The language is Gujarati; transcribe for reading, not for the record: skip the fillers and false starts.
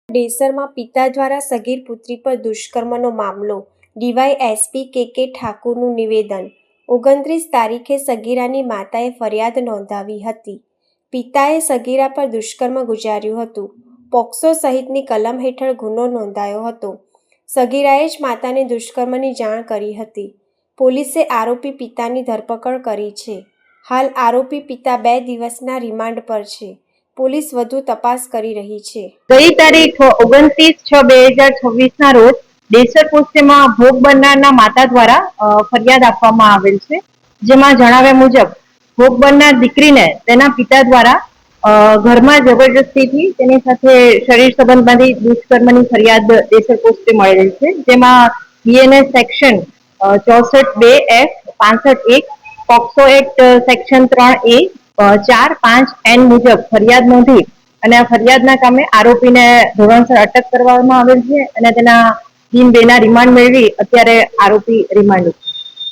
ડેસરમાં પિતા દ્વારા સગીર પુત્રી પર દુષ્કર્મનો મામલો, ડીવાયએસપી કે ઠાકુરનું નિવેદન। 29 તારીખે સગીરાની માતાએ ફરિયાદ નોંધાવી હતી। પિતાએ સગીરા પર દુષ્કર્મ ગુજાર્યું હતું। પોક્સો સહિતની કલમ હેઠળ ગુનો નોંધાયો હતો। સગીરાએ જ માતાને દુષ્કર્મની જાણ કરી હતી। પોલીસે આરોપી પિતાની ધરપકડ કરી છે। હાલ આરોપી પિતા 2 દિવસના રિમાન્ડ પર છે। પોલીસ વધુ તપાસ કરી રહી છે। ગઈ તારીખ 29/6/2026 ના રોજ ડેસર પોસ્ટેમાં ભોગ બનનારના માતા દ્વારા ફરિયાદ આપવામાં આવેલ છે, જેમાં જણાવ્યા મુજબ ભોગ બનનાર દીકરીને તેના પિતા દ્વારા ઘરમાં જબરજસ્તીથી તેની સાથે શરીર સંબંધમાંથી દુષ્કર્મની ફરિયાદ ડેસર પોસ્ટે મળેલ છે, જેમાં BNS section 64(2)F 65(1), POCSO act section 3A 4-5N મુજબ ફરિયાદ નોંધી અને આ ફરિયાદના કામે આરોપીને ધોરણસર અટક કરવામાં આવેલ છે અને તેના દિન 2ના રિમાન્ડ મેળવી અત્યારે આરોપી રિમાન્ડ છે।